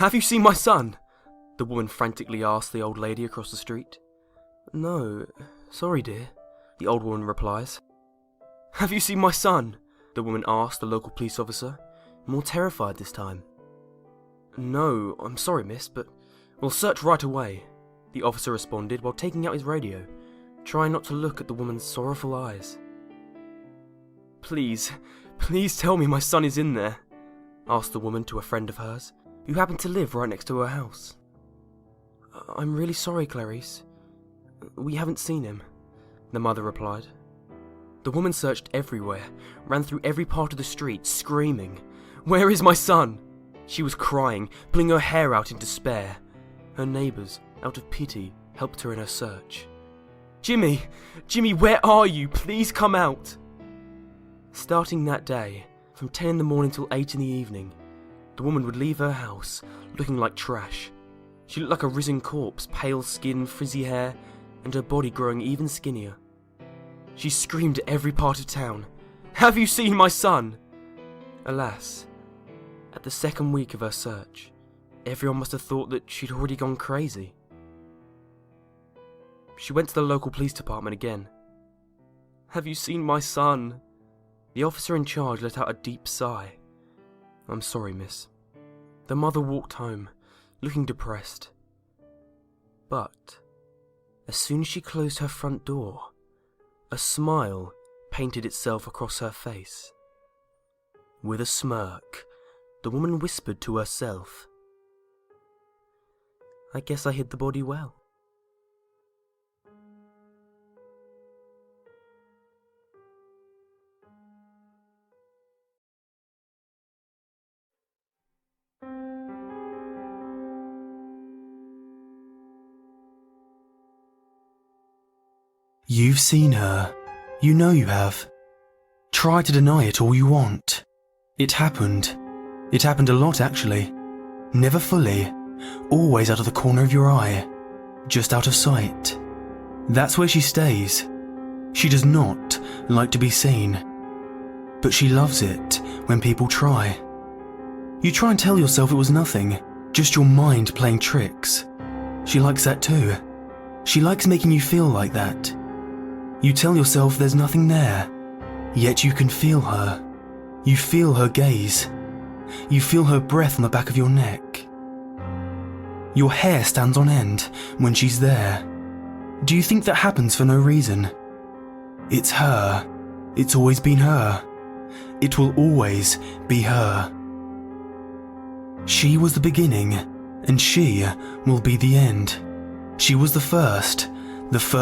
Have you seen my son? The woman frantically asked the old lady across the street. No, sorry dear, the old woman replies. Have you seen my son? The woman asked the local police officer, more terrified this time. No, I'm sorry miss, but we'll search right away, the officer responded while taking out his radio, trying not to look at the woman's sorrowful eyes. Please tell me my son is in there, asked the woman to a friend of hers, who happened to live right next to her house. I'm really sorry, Clarice. We haven't seen him, the mother replied. The woman searched everywhere, ran through every part of the street, screaming, Where is my son? She was crying, pulling her hair out in despair. Her neighbours, out of pity, helped her in her search. Jimmy, where are you? Please come out. Starting that day, from 10 in the morning till 8 in the evening, the woman would leave her house, looking like trash. She looked like a risen corpse, pale skin, frizzy hair, and her body growing even skinnier. She screamed at every part of town, Have you seen my son? Alas, at the second week of her search, everyone must have thought that she'd already gone crazy. She went to the local police department again. Have you seen my son? The officer in charge let out a deep sigh. I'm sorry, miss. The mother walked home, looking depressed. But as soon as she closed her front door, a smile painted itself across her face. With a smirk, the woman whispered to herself, I guess I hid the body well. You've seen her. You know you have. Try to deny it all you want. It happened. It happened a lot, actually. Never fully. Always out of the corner of your eye. Just out of sight. That's where she stays. She does not like to be seen. But she loves it when people try. You try and tell yourself it was nothing, just your mind playing tricks. She likes that too. She likes making you feel like that. You tell yourself there's nothing there, yet you can feel her. You feel her gaze. You feel her breath on the back of your neck. Your hair stands on end when she's there. Do you think that happens for no reason? It's her. It's always been her. It will always be her. She was the beginning, and she will be the end. She was the first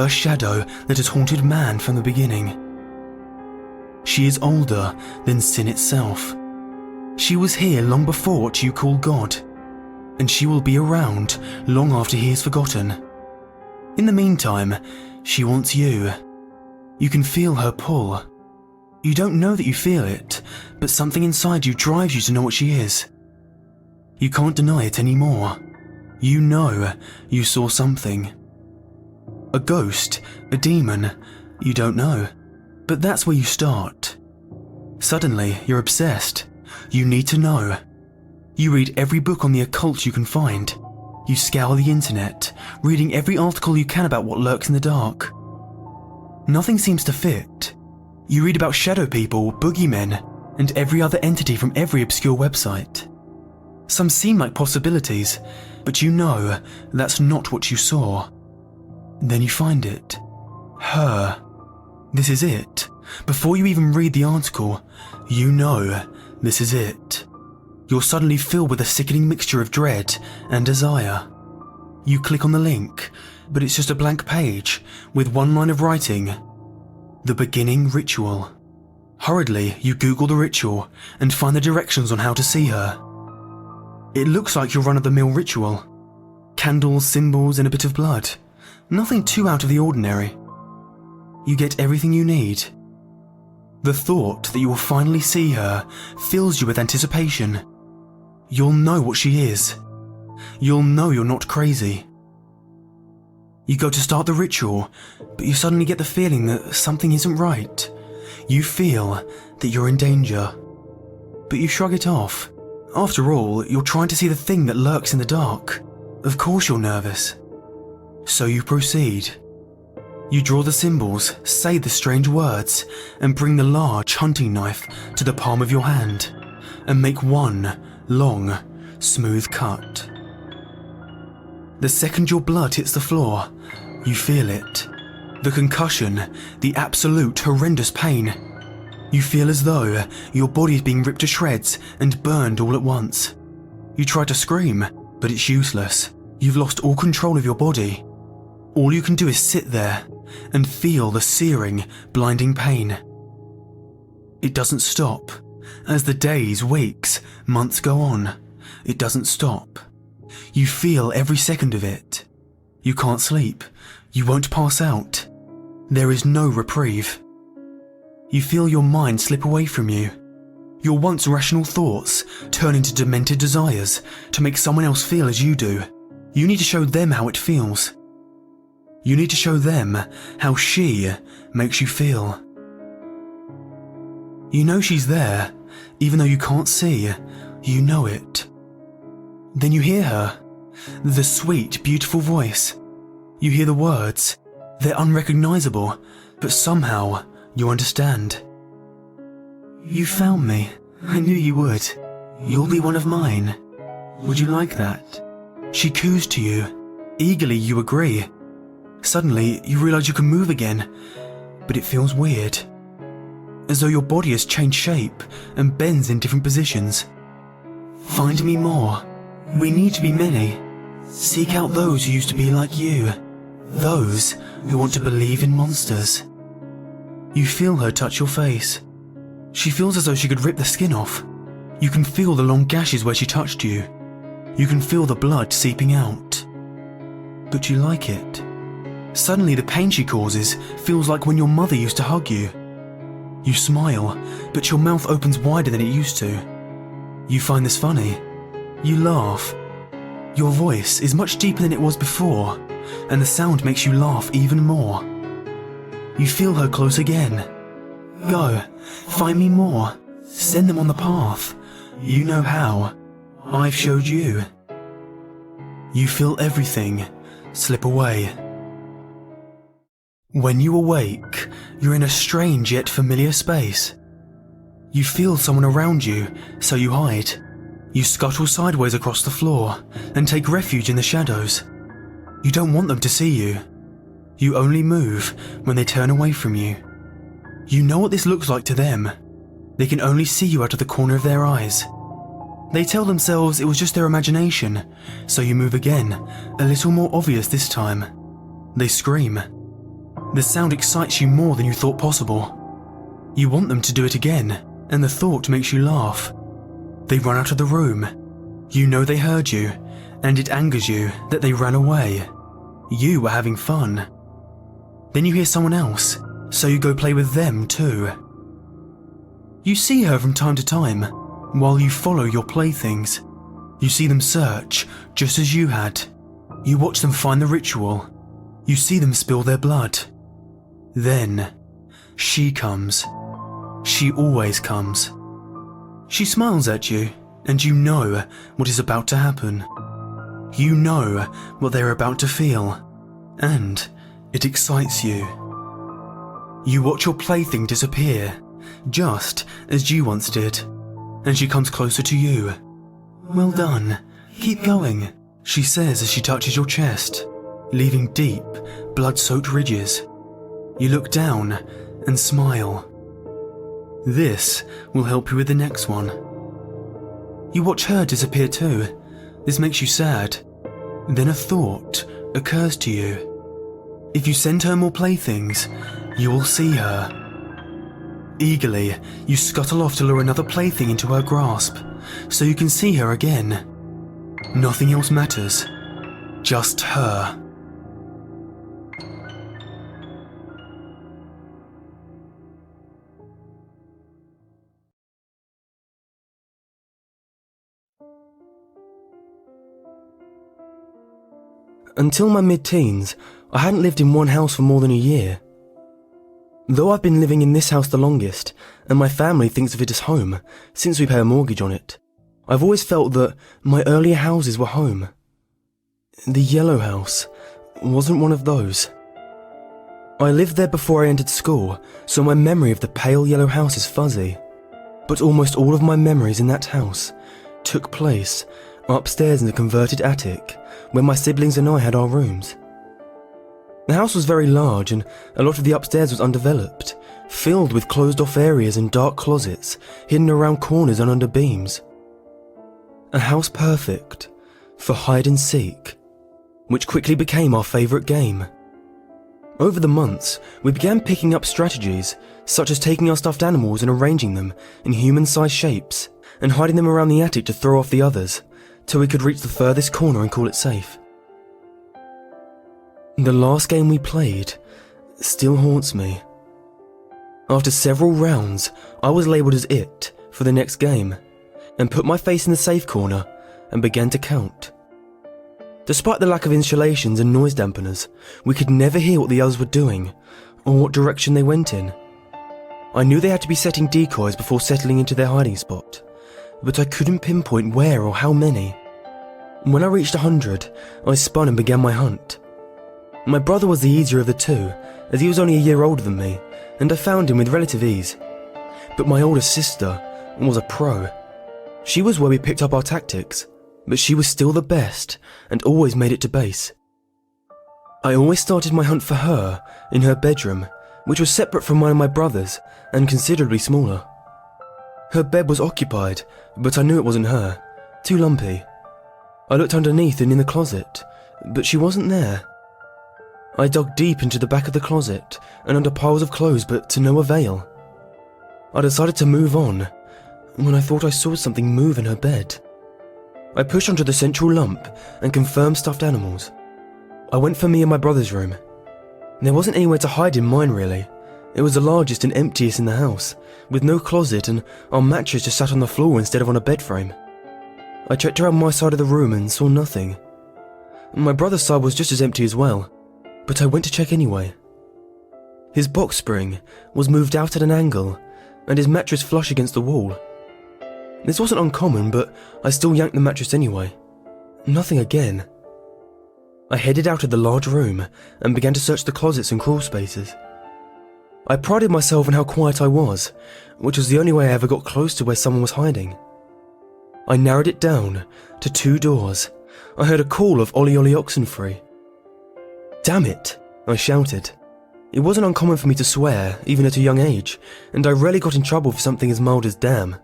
shadow that has haunted man from the beginning. She is older than sin itself. She was here long before what you call God, and she will be around long after he is forgotten. In the meantime, she wants you. You can feel her pull. You don't know that you feel it, but something inside you drives you to know what she is. You can't deny it anymore. You know you saw something. A ghost, a demon, you don't know. But that's where you start. Suddenly, you're obsessed. You need to know. You read every book on the occult you can find. You scour the internet, reading every article you can about what lurks in the dark. Nothing seems to fit. You read about shadow people, boogeymen, and every other entity from every obscure website. Some seem like possibilities, but you know that's not what you saw. Then you find it. Her. This is it. Before you even read the article, you know this is it. You're suddenly filled with a sickening mixture of dread and desire. You click on the link, but it's just a blank page with one line of writing. The beginning ritual. Hurriedly, you Google the ritual and find the directions on how to see her. It looks like your run-of-the-mill ritual. Candles, symbols, and a bit of blood. Nothing too out of the ordinary. You get everything you need. The thought that you will finally see her fills you with anticipation. You'll know what she is. You'll know you're not crazy. You go to start the ritual, but you suddenly get the feeling that something isn't right. You feel that you're in danger. But you shrug it off After all, you're trying to see the thing that lurks in the dark. Of course you're nervous. So you proceed. You draw the symbols, say the strange words, and bring the large hunting knife to the palm of your hand, and make one long, smooth cut. The second your blood hits the floor, you feel it. The concussion, the absolute horrendous pain. You feel as though your body is being ripped to shreds and burned all at once. You try to scream, but it's useless. You've lost all control of your body. All you can do is sit there and feel the searing, blinding pain. It doesn't stop. As the days, weeks, months go on, it doesn't stop. You feel every second of it. You can't sleep. You won't pass out. There is no reprieve. You feel your mind slip away from you. Your once rational thoughts turn into demented desires to make someone else feel as you do. You need to show them how it feels. You need to show them how she makes you feel. You know she's there, even though you can't see, you know it. Then you hear her, the sweet, beautiful voice. You hear the words. They're unrecognizable, but somehow you understand. You found me. I knew you would. You'll be one of mine. Would you like that? She coos to you. Eagerly you agree. Suddenly you realize you can move again, but it feels weird. As though your body has changed shape and bends in different positions. Find me more. We need to be many. Seek out those who used to be like you. Those who want to believe in monsters. You feel her touch your face. She feels as though she could rip the skin off. You can feel the long gashes where she touched you. You can feel the blood seeping out. But you like it. Suddenly the pain she causes feels like when your mother used to hug you. You smile, but your mouth opens wider than it used to. You find this funny. You laugh. Your voice is much deeper than it was before, and the sound makes you laugh even more. You feel her close again. Go, find me more. Send them on the path. You know how. I've showed you. You feel everything slip away. When you awake, you're in a strange yet familiar space. You feel someone around you, so you hide. You scuttle sideways across the floor and take refuge in the shadows. You don't want them to see you. You only move when they turn away from you. You know what this looks like to them. They can only see you out of the corner of their eyes. They tell themselves it was just their imagination, so you move again, a little more obvious this time. They scream. The sound excites you more than you thought possible. You want them to do it again, and the thought makes you laugh. They run out of the room. You know they heard you, and it angers you that they ran away. You were having fun. Then you hear someone else, so you go play with them too. You see her from time to time, while you follow your playthings. You see them search, just as you had. You watch them find the ritual. You see them spill their blood. Then, she comes. She always comes. She smiles at you, and you know what is about to happen. You know what they're about to feel, and it excites you. You watch your plaything disappear, just as you once did, and she comes closer to you. Well done, keep going, she says as she touches your chest, leaving deep, blood-soaked ridges. You look down and smile. This will help you with the next one. You watch her disappear too. This makes you sad. Then a thought occurs to you. If you send her more playthings, you will see her. Eagerly, you scuttle off to lure another plaything into her grasp, so you can see her again. Nothing else matters. Just her. Until my mid-teens, I hadn't lived in one house for more than a year. Though I've been living in this house the longest, and my family thinks of it as home, since we pay a mortgage on it, I've always felt that my earlier houses were home. The yellow house wasn't one of those. I lived there before I entered school, so my memory of the pale yellow house is fuzzy. But almost all of my memories in that house took place upstairs in the converted attic, where my siblings and I had our rooms. The house was very large, and a lot of the upstairs was undeveloped, filled with closed-off areas and dark closets hidden around corners and under beams. A house perfect for hide and seek, which quickly became our favourite game. Over the months, we began picking up strategies, such as taking our stuffed animals and arranging them in human-sized shapes, and hiding them around the attic to throw off the others, till we could reach the furthest corner and call it safe. The last game we played still haunts me. After several rounds, I was labelled as it for the next game, and put my face in the safe corner and began to count. Despite the lack of insulations and noise dampeners, we could never hear what the others were doing, or what direction they went in. I knew they had to be setting decoys before settling into their hiding spot, but I couldn't pinpoint where or how many. When I reached 100, I spun and began my hunt. My brother was the easier of the two, as he was only a year older than me, and I found him with relative ease. But my older sister was a pro. She was where we picked up our tactics, but she was still the best and always made it to base. I always started my hunt for her in her bedroom, which was separate from mine and my brother's and considerably smaller. Her bed was occupied, but I knew it wasn't her. Too lumpy. I looked underneath and in the closet, but she wasn't there. I dug deep into the back of the closet and under piles of clothes, but to no avail. I decided to move on when I thought I saw something move in her bed. I pushed onto the central lump and confirmed stuffed animals. I went for me and my brother's room. There wasn't anywhere to hide in mine really. It was the largest and emptiest in the house, with no closet, and our mattress just sat on the floor instead of on a bed frame. I checked around my side of the room and saw nothing. My brother's side was just as empty as well, but I went to check anyway. His box spring was moved out at an angle, and his mattress flush against the wall. This wasn't uncommon, but I still yanked the mattress anyway. Nothing again. I headed out of the large room and began to search the closets and crawl spaces. I prided myself on how quiet I was, which was the only way I ever got close to where someone was hiding. I narrowed it down to 2 doors. I heard a call of Ollie Ollie Oxenfree. Damn it, I shouted. It wasn't uncommon for me to swear, even at a young age, and I rarely got in trouble for something as mild as damn.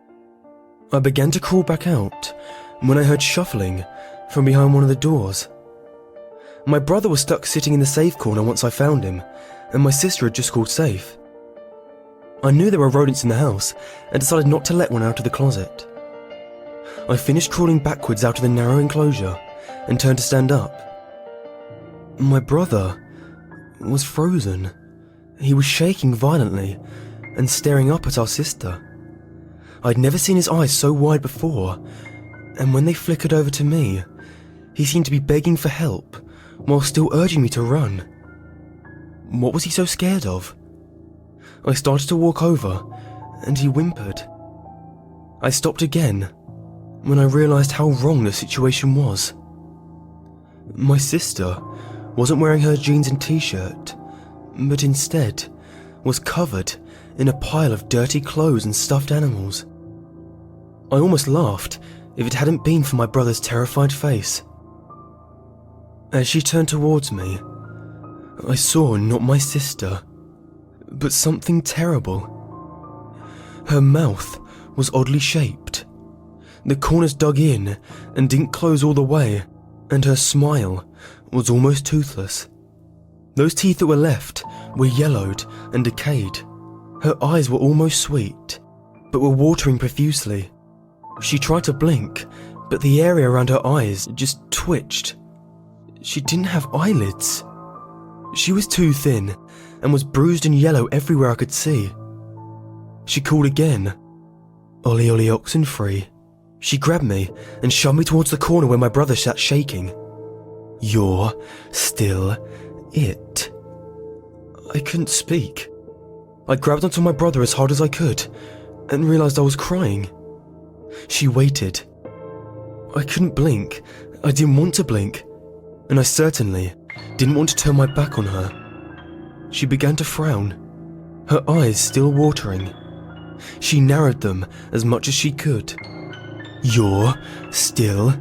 I began to crawl back out when I heard shuffling from behind one of the doors. My brother was stuck sitting in the safe corner once I found him, and my sister had just called safe. I knew there were rodents in the house and decided not to let one out of the closet. I finished crawling backwards out of the narrow enclosure and turned to stand up. My brother was frozen. He was shaking violently and staring up at our sister. I'd never seen his eyes so wide before, and when they flickered over to me, he seemed to be begging for help while still urging me to run. What was he so scared of? I started to walk over, and he whimpered. I stopped again when I realised how wrong the situation was. My sister wasn't wearing her jeans and t-shirt, but instead was covered in a pile of dirty clothes and stuffed animals. I almost laughed if it hadn't been for my brother's terrified face. As she turned towards me, I saw not my sister, but something terrible. Her mouth was oddly shaped. The corners dug in and didn't close all the way, and her smile was almost toothless. Those teeth that were left were yellowed and decayed. Her eyes were almost sweet, but were watering profusely. She tried to blink, but the area around her eyes just twitched. She didn't have eyelids. She was too thin and was bruised and yellow everywhere I could see. She called again. Ollie Ollie Oxenfree. She grabbed me and shoved me towards the corner where my brother sat shaking. You're still it. I couldn't speak. I grabbed onto my brother as hard as I could and realised I was crying. She waited, I couldn't blink. I didn't want to blink. And I certainly didn't want to turn my back on her. She began to frown, her eyes still watering. She narrowed them as much as she could. "You're still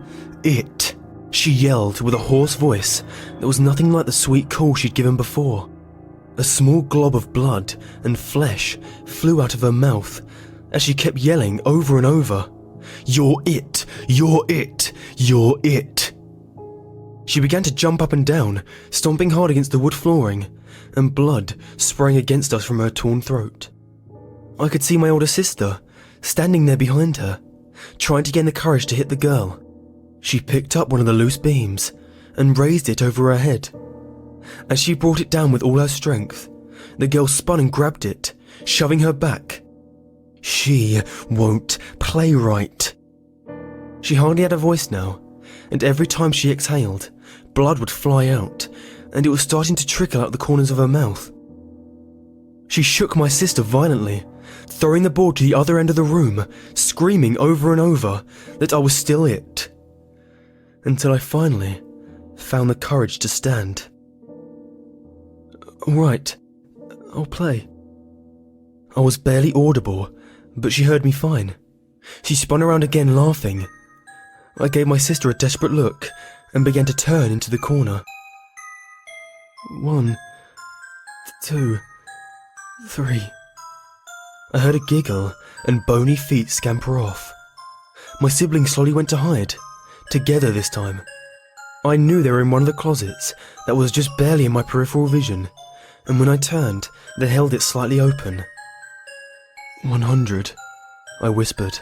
it," she yelled with a hoarse voice that was nothing like the sweet call she'd given before. A small glob of blood and flesh flew out of her mouth as she kept yelling over and over, "You're it! You're it! You're it!" She began to jump up and down, stomping hard against the wood flooring, and blood spraying against us from her torn throat. I could see my older sister standing there behind her, trying to gain the courage to hit the girl. She picked up one of the loose beams and raised it over her head. As she brought it down with all her strength, the girl spun and grabbed it, shoving her back. She won't play right. She hardly had a voice now, and every time she exhaled, blood would fly out, and it was starting to trickle out the corners of her mouth. She shook my sister violently, throwing the board to the other end of the room, screaming over and over that I was still it, until I finally found the courage to stand. "All right, I'll play." I was barely audible, but she heard me fine. She spun around again, laughing. I gave my sister a desperate look and began to turn into the corner. 1, 2, 3. I heard a giggle and bony feet scamper off. My siblings slowly went to hide, together this time. I knew they were in one of the closets that was just barely in my peripheral vision, and when I turned, they held it slightly open. 100, I whispered.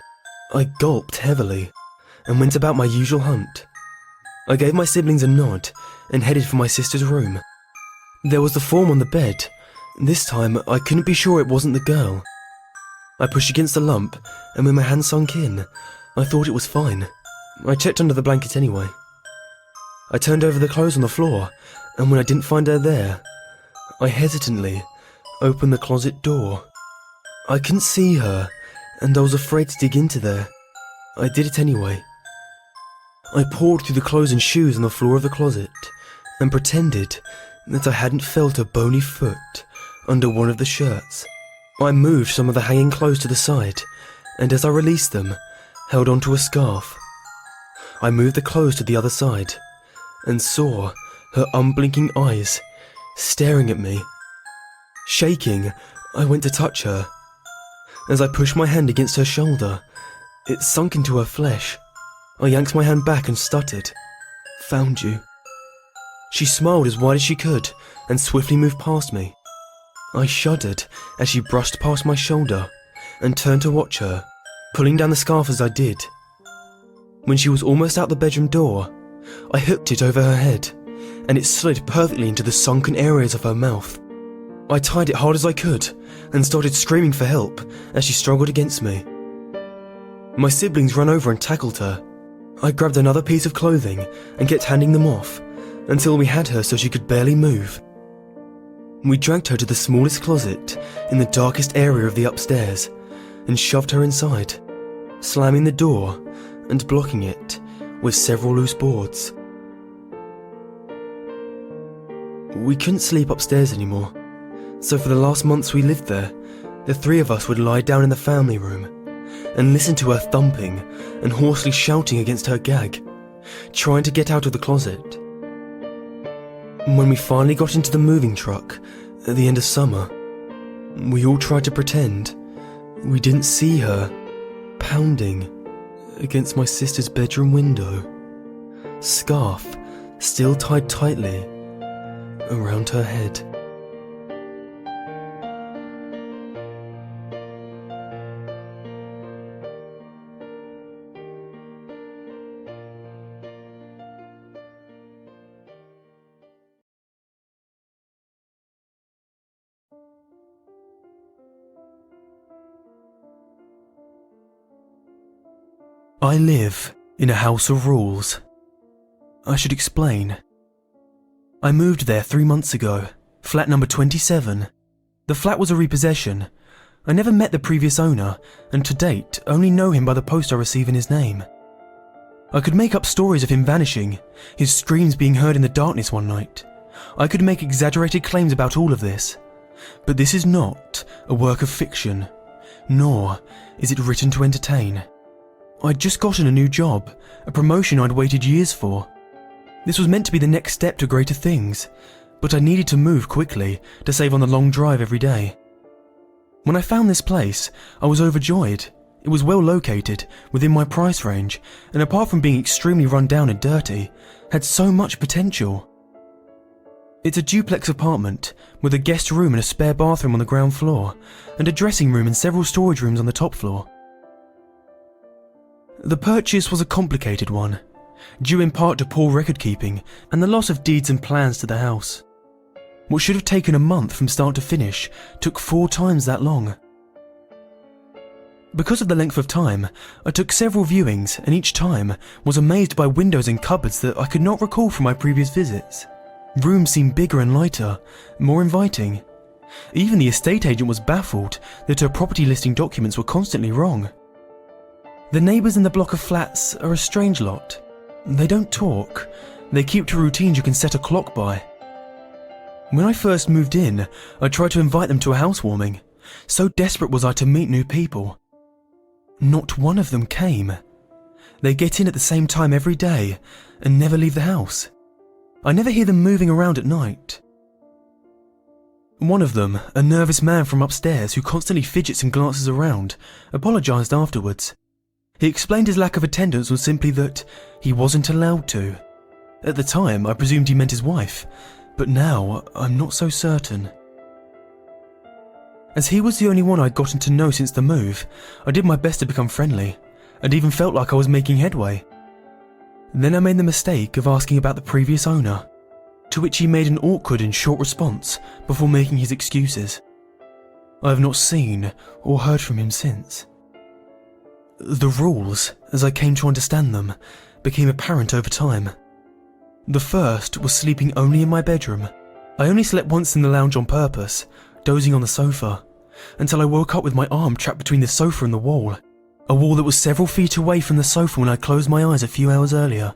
I gulped heavily and went about my usual hunt. I gave my siblings a nod and headed for my sister's room. There was the form on the bed. This time, I couldn't be sure it wasn't the girl. I pushed against the lump, and when my hand sunk in, I thought it was fine. I checked under the blanket anyway. I turned over the clothes on the floor, and when I didn't find her there, I hesitantly opened the closet door. I couldn't see her, and I was afraid to dig into there. I did it anyway. I pawed through the clothes and shoes on the floor of the closet, and pretended that I hadn't felt a bony foot under one of the shirts. I moved some of the hanging clothes to the side, and as I released them, held onto a scarf. I moved the clothes to the other side, and saw her unblinking eyes staring at me. Shaking, I went to touch her. As I pushed my hand against her shoulder, it sunk into her flesh. I yanked my hand back and stuttered, "Found you." She smiled as wide as she could and swiftly moved past me. I shuddered as she brushed past my shoulder and turned to watch her, pulling down the scarf as I did. When she was almost out the bedroom door, I hooked it over her head, and it slid perfectly into the sunken areas of her mouth. I tied it hard as I could and started screaming for help as she struggled against me. My siblings ran over and tackled her. I grabbed another piece of clothing and kept handing them off until we had her so she could barely move. We dragged her to the smallest closet in the darkest area of the upstairs and shoved her inside, slamming the door and blocking it with several loose boards. We couldn't sleep upstairs anymore, so for the last months we lived there, the three of us would lie down in the family room and listen to her thumping and hoarsely shouting against her gag, trying to get out of the closet. When we finally got into the moving truck at the end of summer, we all tried to pretend we didn't see her pounding against my sister's bedroom window, scarf still tied tightly around her head. I live in a house of rules. I should explain. I moved there 3 months ago, flat number 27. The flat was a repossession. I never met the previous owner, and to date only know him by the post I receive in his name. I could make up stories of him vanishing, his screams being heard in the darkness one night. I could make exaggerated claims about all of this. But this is not a work of fiction, nor is it written to entertain. I'd just gotten a new job, a promotion I'd waited years for. This was meant to be the next step to greater things, but I needed to move quickly to save on the long drive every day. When I found this place, I was overjoyed. It was well located, within my price range, and apart from being extremely run down and dirty, had so much potential. It's a duplex apartment with a guest room and a spare bathroom on the ground floor, and a dressing room and several storage rooms on the top floor. The purchase was a complicated one, due in part to poor record keeping and the loss of deeds and plans to the house. What should have taken a month from start to finish took 4 times that long. Because of the length of time, I took several viewings and each time was amazed by windows and cupboards that I could not recall from my previous visits. Rooms seemed bigger and lighter, more inviting. Even the estate agent was baffled that her property listing documents were constantly wrong. The neighbours in the block of flats are a strange lot. They don't talk, they keep to routines you can set a clock by. When I first moved in, I tried to invite them to a housewarming. So desperate was I to meet new people. Not one of them came. They get in at the same time every day and never leave the house. I never hear them moving around at night. One of them, a nervous man from upstairs who constantly fidgets and glances around, apologised afterwards. He explained his lack of attendance was simply that he wasn't allowed to. At the time, I presumed he meant his wife, but now I'm not so certain. As he was the only one I'd gotten to know since the move, I did my best to become friendly, and even felt like I was making headway. Then I made the mistake of asking about the previous owner, to which he made an awkward and short response before making his excuses. I have not seen or heard from him since. The rules, as I came to understand them, became apparent over time. The first was sleeping only in my bedroom. I only slept once in the lounge on purpose, dozing on the sofa, until I woke up with my arm trapped between the sofa and the wall. A wall that was several feet away from the sofa when I closed my eyes a few hours earlier.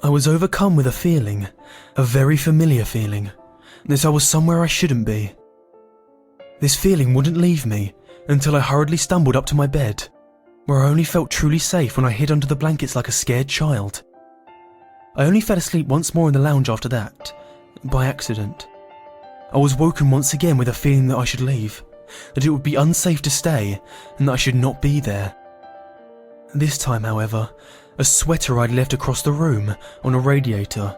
I was overcome with a feeling, a very familiar feeling, that I was somewhere I shouldn't be. This feeling wouldn't leave me until I hurriedly stumbled up to my bed, where I only felt truly safe when I hid under the blankets like a scared child. I only fell asleep once more in the lounge after that, by accident. I was woken once again with a feeling that I should leave, that it would be unsafe to stay, and that I should not be there. This time, however, a sweater I'd left across the room on a radiator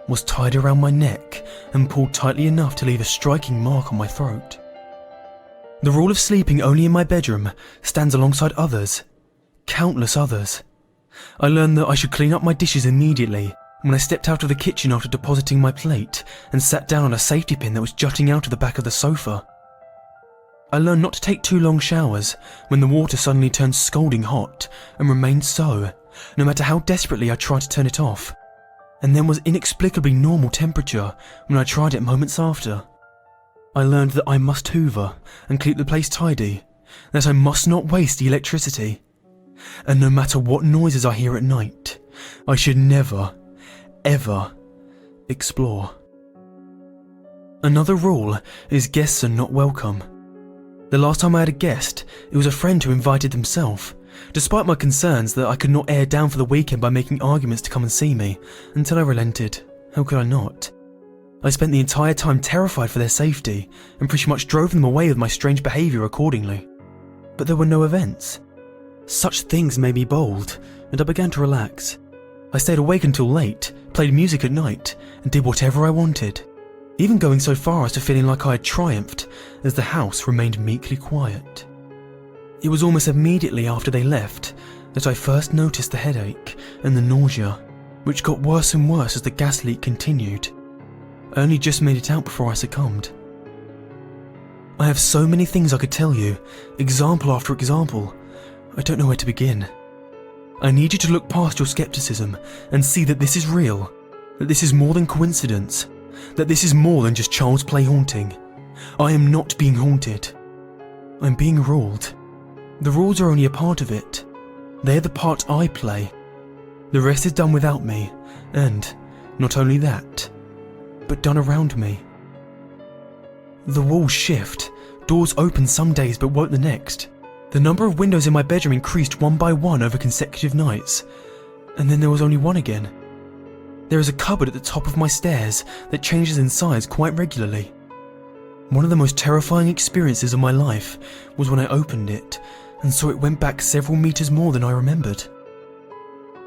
was tied around my neck and pulled tightly enough to leave a striking mark on my throat. The rule of sleeping only in my bedroom stands alongside others, countless others. I learned that I should clean up my dishes immediately when I stepped out of the kitchen after depositing my plate and sat down on a safety pin that was jutting out of the back of the sofa. I learned not to take too long showers when the water suddenly turned scalding hot and remained so, no matter how desperately I tried to turn it off, and then was inexplicably normal temperature when I tried it moments after. I learned that I must hoover and keep the place tidy, that I must not waste the electricity, and no matter what noises I hear at night, I should never, ever explore. Another rule is guests are not welcome. The last time I had a guest, it was a friend who invited himself, despite my concerns that I could not air down for the weekend by making arguments to come and see me, until I relented. How could I not? I spent the entire time terrified for their safety, and pretty much drove them away with my strange behaviour accordingly. But there were no events. Such things made me bold, and I began to relax. I stayed awake until late, played music at night, and did whatever I wanted, even going so far as to feeling like I had triumphed as the house remained meekly quiet. It was almost immediately after they left that I first noticed the headache and the nausea, which got worse and worse as the gas leak continued. I only just made it out before I succumbed. I have so many things I could tell you, example after example. I don't know where to begin. I need you to look past your skepticism and see that this is real, that this is more than coincidence, that this is more than just child's play haunting. I am not being haunted. I'm being ruled. The rules are only a part of it. They're the part I play. The rest is done without me, and not only that, but done around me. The walls shift, doors open some days but won't the next. The number of windows in my bedroom increased one by one over consecutive nights, and then there was only one again. There is a cupboard at the top of my stairs that changes in size quite regularly. One of the most terrifying experiences of my life was when I opened it and saw it went back several meters more than I remembered.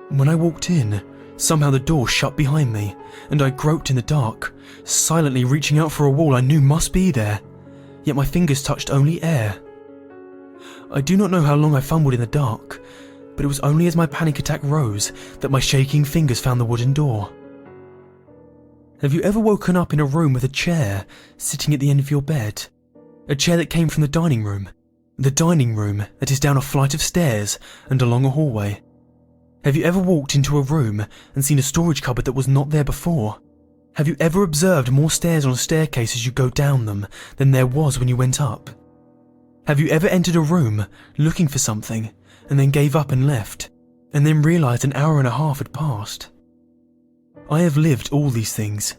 When I walked in, somehow the door shut behind me, and I groped in the dark, silently reaching out for a wall I knew must be there, yet my fingers touched only air. I do not know how long I fumbled in the dark, but it was only as my panic attack rose that my shaking fingers found the wooden door. Have you ever woken up in a room with a chair sitting at the end of your bed? A chair that came from the dining room. The dining room that is down a flight of stairs and along a hallway. Have you ever walked into a room and seen a storage cupboard that was not there before? Have you ever observed more stairs on a staircase as you go down them than there was when you went up? Have you ever entered a room looking for something and then gave up and left, and then realised an hour and a half had passed? I have lived all these things,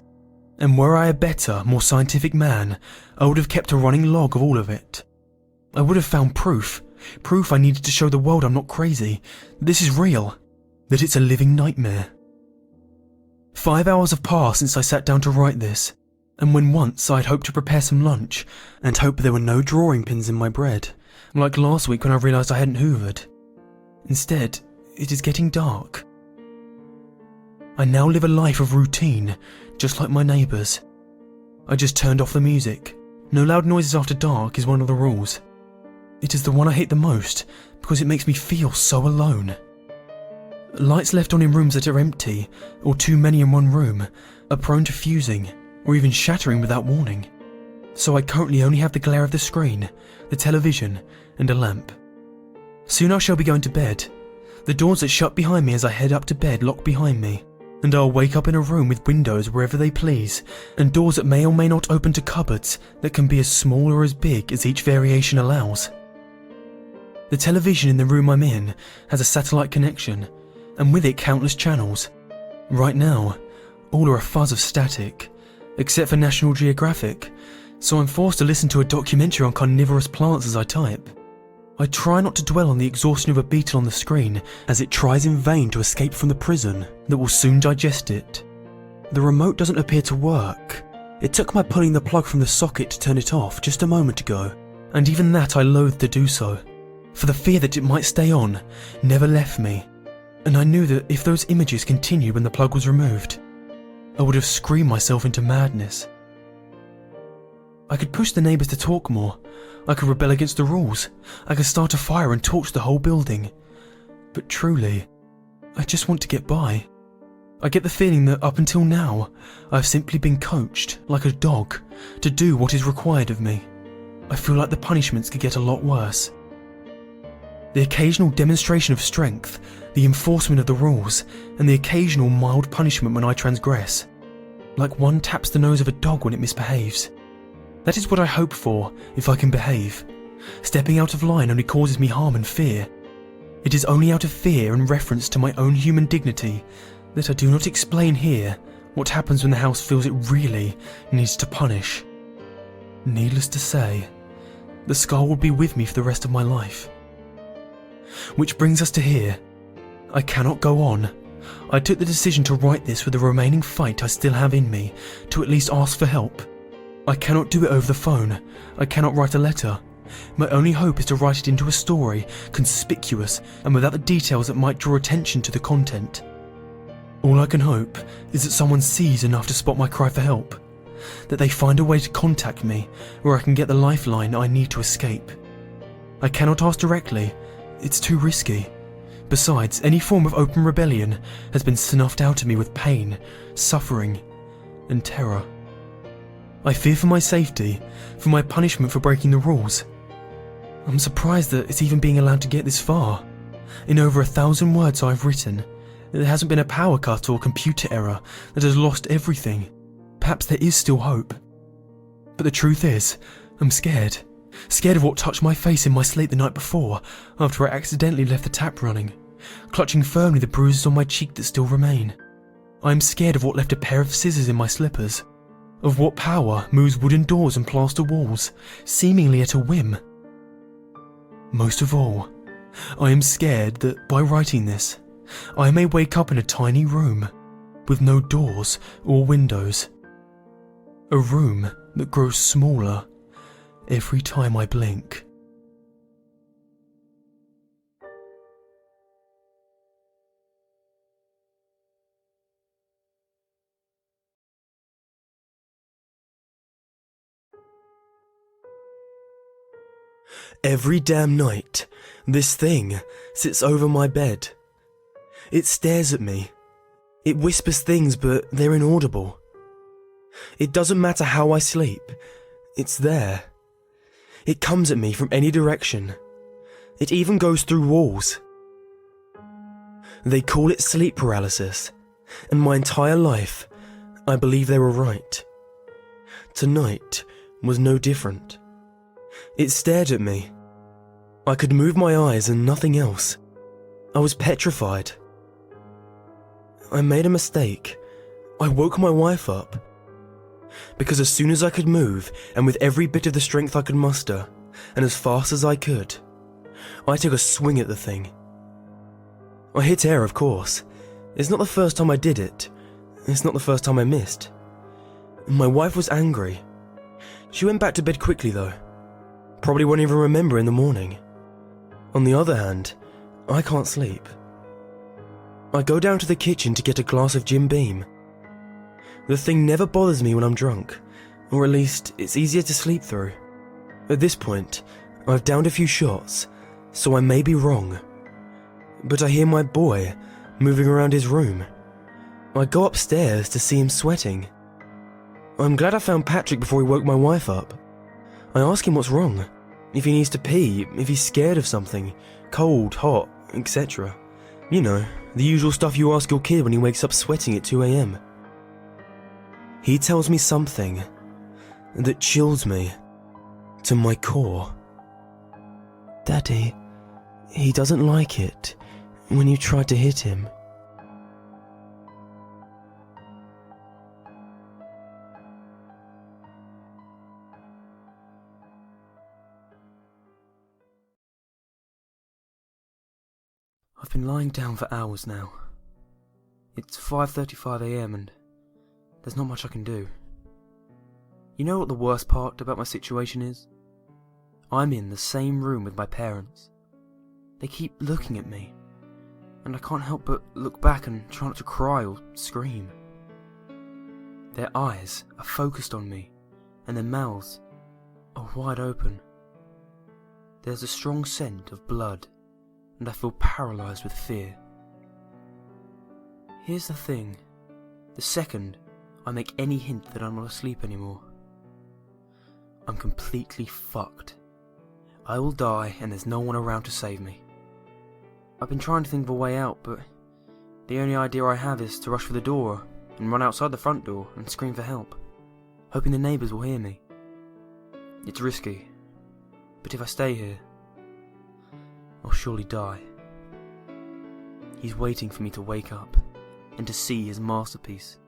and were I a better, more scientific man, I would have kept a running log of all of it. I would have found proof I needed to show the world I'm not crazy, that this is real, that it's a living nightmare. 5 hours have passed since I sat down to write this, and when once I'd hoped to prepare some lunch and hope there were no drawing pins in my bread, like last week when I realised I hadn't hoovered. Instead, it is getting dark. I now live a life of routine, just like my neighbours. I just turned off the music. No loud noises after dark is one of the rules. It is the one I hate the most because it makes me feel so alone. Lights left on in rooms that are empty, or too many in one room, are prone to fusing, or even shattering without warning. So I currently only have the glare of the screen, the television, and a lamp. Soon I shall be going to bed. The doors that shut behind me as I head up to bed lock behind me, and I'll wake up in a room with windows wherever they please, and doors that may or may not open to cupboards that can be as small or as big as each variation allows. The television in the room I'm in has a satellite connection, and with it countless channels. Right now, all are a fuzz of static, except for National Geographic, so I'm forced to listen to a documentary on carnivorous plants as I type. I try not to dwell on the exhaustion of a beetle on the screen as it tries in vain to escape from the prison that will soon digest it. The remote doesn't appear to work. It took my pulling the plug from the socket to turn it off just a moment ago, and even that I loathed to do so, for the fear that it might stay on never left me, and I knew that if those images continued when the plug was removed, I would have screamed myself into madness. I could push the neighbours to talk more. I could rebel against the rules. I could start a fire and torch the whole building. But truly, I just want to get by. I get the feeling that up until now, I've simply been coached, like a dog, to do what is required of me. I feel like the punishments could get a lot worse. The occasional demonstration of strength, the enforcement of the rules, and the occasional mild punishment when I transgress. Like one taps the nose of a dog when it misbehaves. That is what I hope for if I can behave. Stepping out of line only causes me harm and fear. It is only out of fear and reference to my own human dignity that I do not explain here what happens when the house feels it really needs to punish. Needless to say, the scar will be with me for the rest of my life. Which brings us to here. I cannot go on. I took the decision to write this with the remaining fight I still have in me, to at least ask for help. I cannot do it over the phone. I cannot write a letter. My only hope is to write it into a story, conspicuous and without the details that might draw attention to the content. All I can hope is that someone sees enough to spot my cry for help, that they find a way to contact me where I can get the lifeline I need to escape. I cannot ask directly, it's too risky. Besides, any form of open rebellion has been snuffed out of me with pain, suffering, and terror. I fear for my safety, for my punishment for breaking the rules. I'm surprised that it's even being allowed to get this far. In over 1,000 words I've written, there hasn't been a power cut or computer error that has lost everything. Perhaps there is still hope. But the truth is, I'm scared. Scared of what touched my face in my sleep the night before, after I accidentally left the tap running. clutching firmly the bruises on my cheek that still remain. I am scared of what left a pair of scissors in my slippers, of what power moves wooden doors and plaster walls, seemingly at a whim. Most of all, I am scared that by writing this, I may wake up in a tiny room, with no doors or windows. A room that grows smaller every time I blink. Every damn night, this thing sits over my bed. It stares at me. It whispers things, but they're inaudible. It doesn't matter how I sleep. It's there. It comes at me from any direction. It even goes through walls. They call it sleep paralysis, and my entire life, I believe they were right. Tonight was no different. It stared at me. I could move my eyes and nothing else. I was petrified. I made a mistake. I woke my wife up. Because as soon as I could move, and with every bit of the strength I could muster, and as fast as I could, I took a swing at the thing. I hit air, of course. It's not the first time I did it. It's not the first time I missed. My wife was angry. She went back to bed quickly though. Probably won't even remember in the morning. On the other hand, I can't sleep. I go down to the kitchen to get a glass of Jim Beam. The thing never bothers me when I'm drunk, or at least it's easier to sleep through. At this point, I've downed a few shots, so I may be wrong. But I hear my boy moving around his room. I go upstairs to see him sweating. I'm glad I found Patrick before he woke my wife up. I ask him what's wrong, if he needs to pee, if he's scared of something, cold, hot, etc. You know, the usual stuff you ask your kid when he wakes up sweating at 2 AM. He tells me something that chills me to my core. Daddy, he doesn't like it when you try to hit him. I've been lying down for hours now. It's 5:35 AM and there's not much I can do. You know what the worst part about my situation is? I'm in the same room with my parents. They keep looking at me, and I can't help but look back and try not to cry or scream. Their eyes are focused on me, and their mouths are wide open. There's a strong scent of blood, and I feel paralysed with fear. Here's the thing. The second I make any hint that I'm not asleep anymore, I'm completely fucked. I will die and there's no one around to save me. I've been trying to think of a way out, but the only idea I have is to rush for the door and run outside the front door and scream for help, hoping the neighbours will hear me. It's risky, but if I stay here, I'll surely die. He's waiting for me to wake up and to see his masterpiece.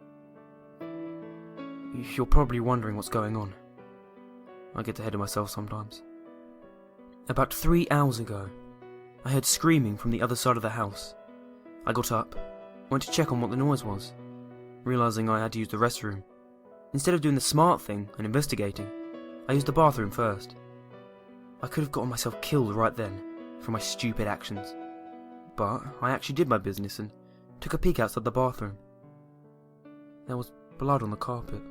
You're probably wondering what's going on. I get ahead of myself sometimes. About 3 hours ago, I heard screaming from the other side of the house. I got up, went to check on what the noise was, realising I had to use the restroom. Instead of doing the smart thing and investigating, I used the bathroom first. I could have gotten myself killed right then for my stupid actions, but I actually did my business and took a peek outside the bathroom. There was blood on the carpet.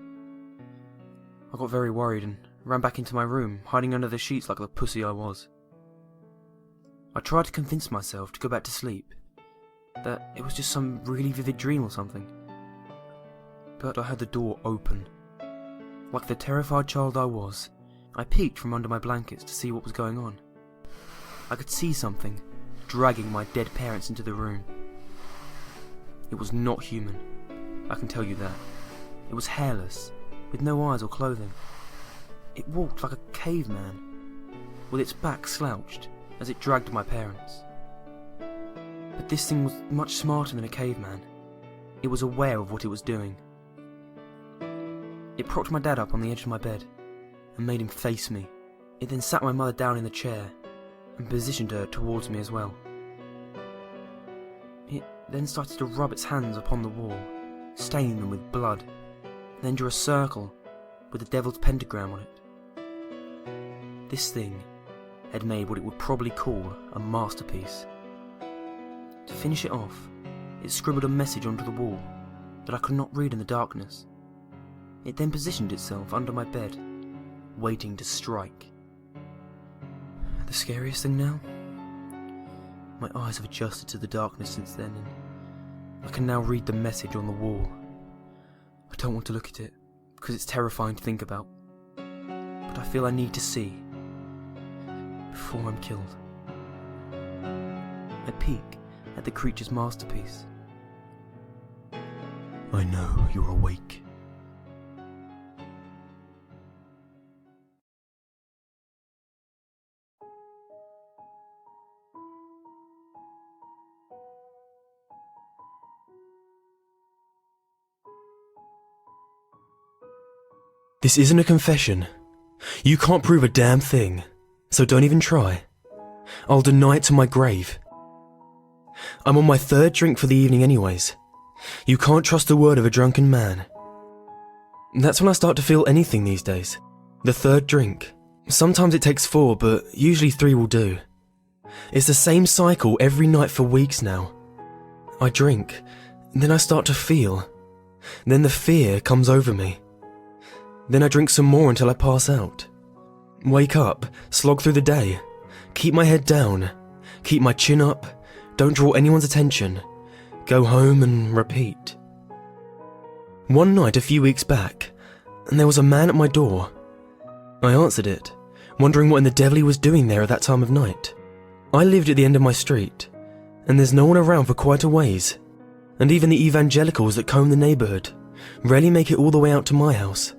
I got very worried and ran back into my room, hiding under the sheets like the pussy I was. I tried to convince myself to go back to sleep, that it was just some really vivid dream or something. But I heard the door open. Like the terrified child I was, I peeked from under my blankets to see what was going on. I could see something dragging my dead parents into the room. It was not human, I can tell you that. It was hairless, with no eyes or clothing. It walked like a caveman, with its back slouched as it dragged my parents. But this thing was much smarter than a caveman. It was aware of what it was doing. It propped my dad up on the edge of my bed and made him face me. It then sat my mother down in the chair and positioned her towards me as well. It then started to rub its hands upon the wall, staining them with blood, then drew a circle with the devil's pentagram on it. This thing had made what it would probably call a masterpiece. To finish it off, it scribbled a message onto the wall that I could not read in the darkness. It then positioned itself under my bed, waiting to strike. The scariest thing now? My eyes have adjusted to the darkness since then, and I can now read the message on the wall. I don't want to look at it, because it's terrifying to think about. But I feel I need to see, before I'm killed. I peek at the creature's masterpiece. I know you're awake. This isn't a confession. You can't prove a damn thing, so don't even try. I'll deny it to my grave. I'm on my third drink for the evening anyways. You can't trust the word of a drunken man. That's when I start to feel anything these days. The third drink. Sometimes it takes 4, but usually 3 will do. It's the same cycle every night for weeks now. I drink, then I start to feel. Then the fear comes over me. Then I drink some more until I pass out. Wake up, slog through the day, keep my head down, keep my chin up, don't draw anyone's attention, go home and repeat. One night a few weeks back, and there was a man at my door. I answered it, wondering what in the devil he was doing there at that time of night. I lived at the end of my street, and there's no one around for quite a ways, and even the evangelicals that comb the neighbourhood rarely make it all the way out to my house.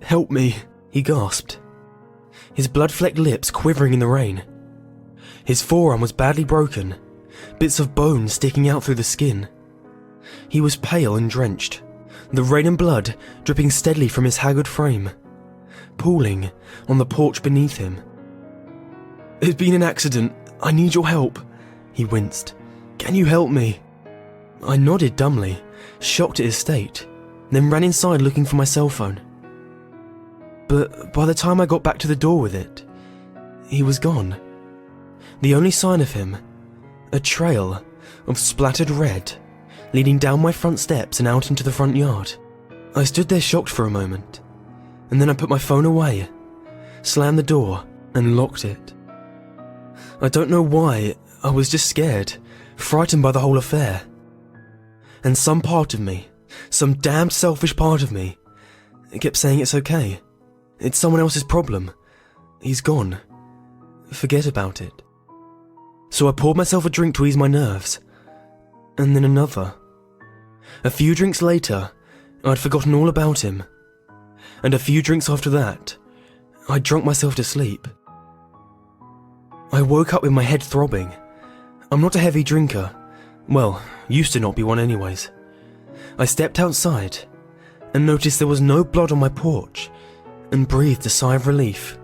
"Help me," he gasped, his blood-flecked lips quivering in the rain. His forearm was badly broken, bits of bone sticking out through the skin. He was pale and drenched, the rain and blood dripping steadily from his haggard frame, pooling on the porch beneath him. "It's been an accident. I need your help," he winced. "Can you help me?" I nodded dumbly, shocked at his state, then ran inside looking for my cell phone. But by the time I got back to the door with it, he was gone. The only sign of him, a trail of splattered red leading down my front steps and out into the front yard. I stood there shocked for a moment, and then I put my phone away, slammed the door, and locked it. I don't know why, I was just scared, frightened by the whole affair. And some part of me, some damned selfish part of me, kept saying it's okay. It's someone else's problem. He's gone. Forget about it. So I poured myself a drink to ease my nerves, and then another. A few drinks later, I'd forgotten all about him. And a few drinks after that, I'd drunk myself to sleep. I woke up with my head throbbing. I'm not a heavy drinker. Well, used to not be one anyways. I stepped outside and noticed there was no blood on my porch, and breathed a sigh of relief.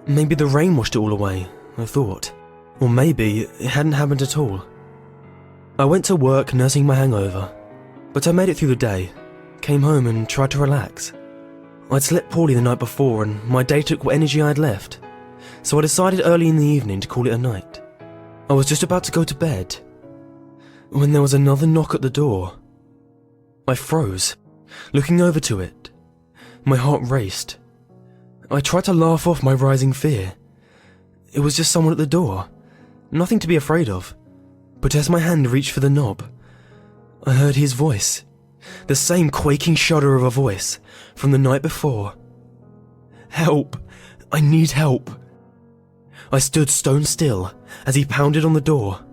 Maybe the rain washed it all away, I thought. Or maybe it hadn't happened at all. I went to work nursing my hangover, but I made it through the day, came home and tried to relax. I'd slept poorly the night before and my day took what energy I had left, so I decided early in the evening to call it a night. I was just about to go to bed, when there was another knock at the door. I froze, looking over to it. My heart raced. I tried to laugh off my rising fear. It was just someone at the door, nothing to be afraid of. But as my hand reached for the knob, I heard his voice, the same quaking shudder of a voice from the night before. "Help! I need help!" I stood stone still as he pounded on the door.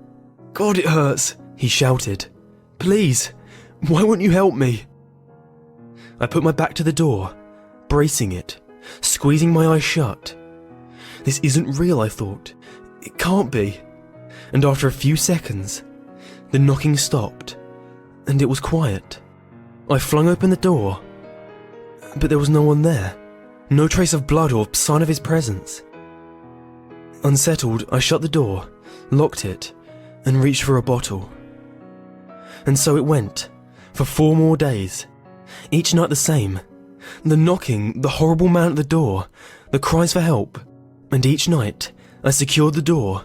"God, it hurts!" he shouted. "Please, why won't you help me?" I put my back to the door, bracing it, squeezing my eyes shut. This isn't real, I thought. It can't be. and after a few seconds, the knocking stopped, and it was quiet. I flung open the door, but there was no one there. No trace of blood or sign of his presence. Unsettled, I shut the door, locked it, and reached for a bottle. And so it went, for 4 more days. Each night the same. The knocking, the horrible man at the door, the cries for help. And each night, I secured the door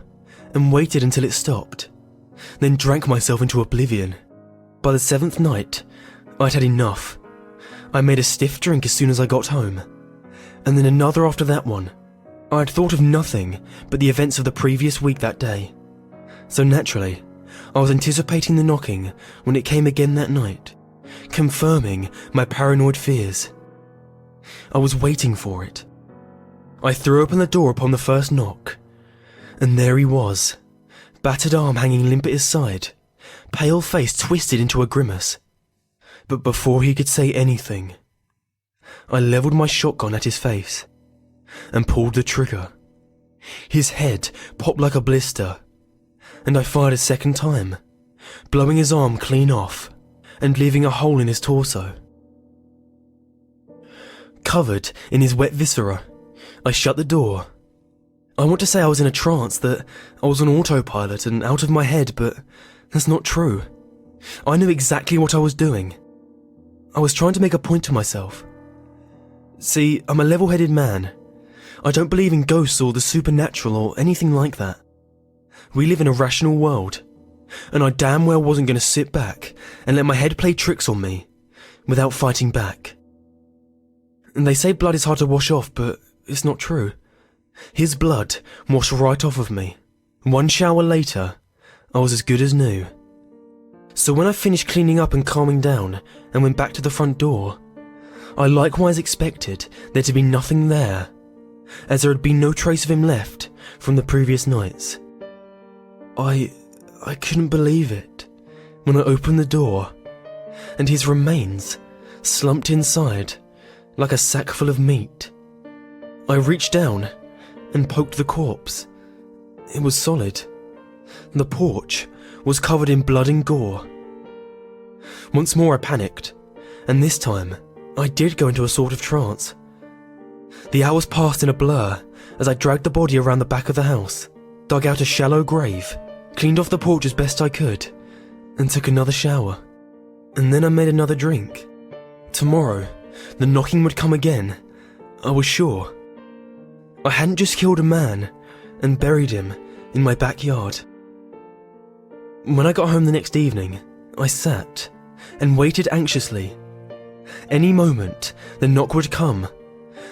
and waited until it stopped, then drank myself into oblivion. By the 7th night, I'd had enough. I made a stiff drink as soon as I got home, and then another after that one. I had thought of nothing but the events of the previous week that day. So naturally, I was anticipating the knocking when it came again that night, confirming my paranoid fears. I was waiting for it. I threw open the door upon the first knock, and there he was, battered arm hanging limp at his side, pale face twisted into a grimace. But before he could say anything, I levelled my shotgun at his face and pulled the trigger. His head popped like a blister, and I fired a second time, blowing his arm clean off and leaving a hole in his torso. Covered in his wet viscera, I shut the door. I want to say I was in a trance, that I was on autopilot and out of my head, but that's not true. I knew exactly what I was doing. I was trying to make a point to myself. See, I'm a level-headed man. I don't believe in ghosts or the supernatural or anything like that. We live in a rational world, and I damn well wasn't going to sit back and let my head play tricks on me without fighting back. And they say blood is hard to wash off, but it's not true. His blood washed right off of me. 1 shower later, I was as good as new. So when I finished cleaning up and calming down and went back to the front door, I likewise expected there to be nothing there, as there had been no trace of him left from the previous nights. I couldn't believe it when I opened the door, and his remains slumped inside like a sack full of meat. I reached down and poked the corpse. It was solid. The porch was covered in blood and gore. Once more I panicked, and this time I did go into a sort of trance. The hours passed in a blur as I dragged the body around the back of the house, dug out a shallow grave, cleaned off the porch as best I could, and took another shower. And then I made another drink. Tomorrow, the knocking would come again, I was sure. I hadn't just killed a man and buried him in my backyard. When I got home the next evening, I sat and waited anxiously. Any moment, the knock would come.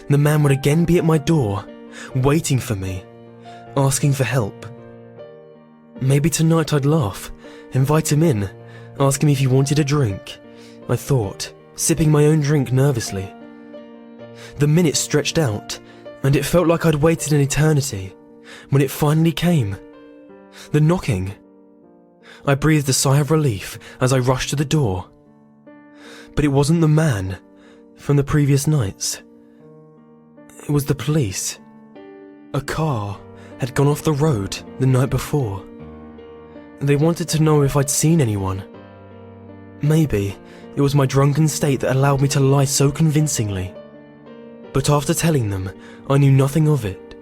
The man would again be at my door, waiting for me, asking for help. Maybe tonight I'd laugh, invite him in, ask him if he wanted a drink, I thought, sipping my own drink nervously. The minutes stretched out, and it felt like I'd waited an eternity, when it finally came. The knocking. I breathed a sigh of relief as I rushed to the door. But it wasn't the man from the previous nights. It was the police. A car had gone off the road the night before. They wanted to know if I'd seen anyone. Maybe it was my drunken state that allowed me to lie so convincingly. But after telling them, I knew nothing of it.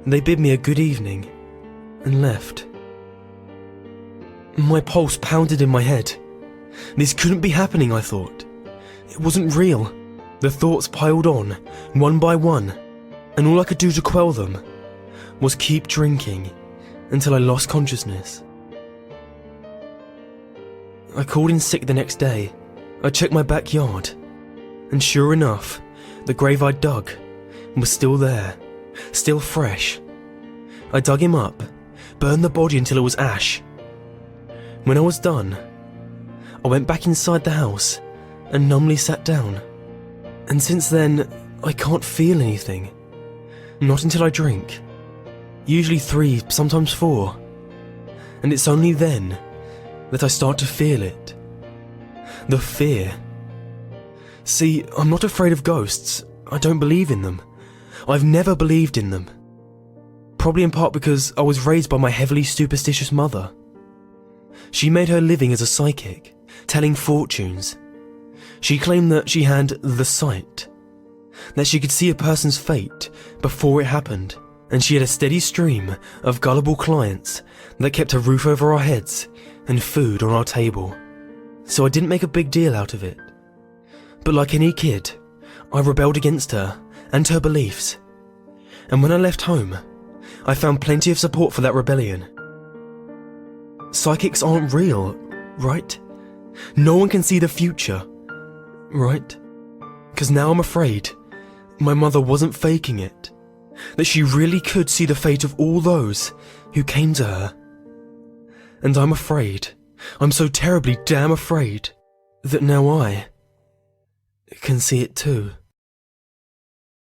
They bid me a good evening and left. My pulse pounded in my head. This couldn't be happening, I thought. It wasn't real. The thoughts piled on, one by one, and all I could do to quell them was keep drinking until I lost consciousness. I called in sick the next day. I checked my backyard, and sure enough, the grave I dug was still there, still fresh. I dug him up, burned the body until it was ash. When I was done, I went back inside the house and numbly sat down. And since then, I can't feel anything. Not until I drink. Usually 3, sometimes 4. And it's only then that I start to feel it. The fear. See, I'm not afraid of ghosts. I don't believe in them. I've never believed in them. Probably in part because I was raised by my heavily superstitious mother. She made her living as a psychic, telling fortunes. She claimed that she had the sight, that she could see a person's fate before it happened, and she had a steady stream of gullible clients that kept a roof over our heads and food on our table. So I didn't make a big deal out of it. But like any kid, I rebelled against her and her beliefs. And when I left home, I found plenty of support for that rebellion. Psychics aren't real, right? No one can see the future, right? Because now I'm afraid my mother wasn't faking it, that she really could see the fate of all those who came to her. And I'm afraid, I'm so terribly damn afraid, that now I can see it too.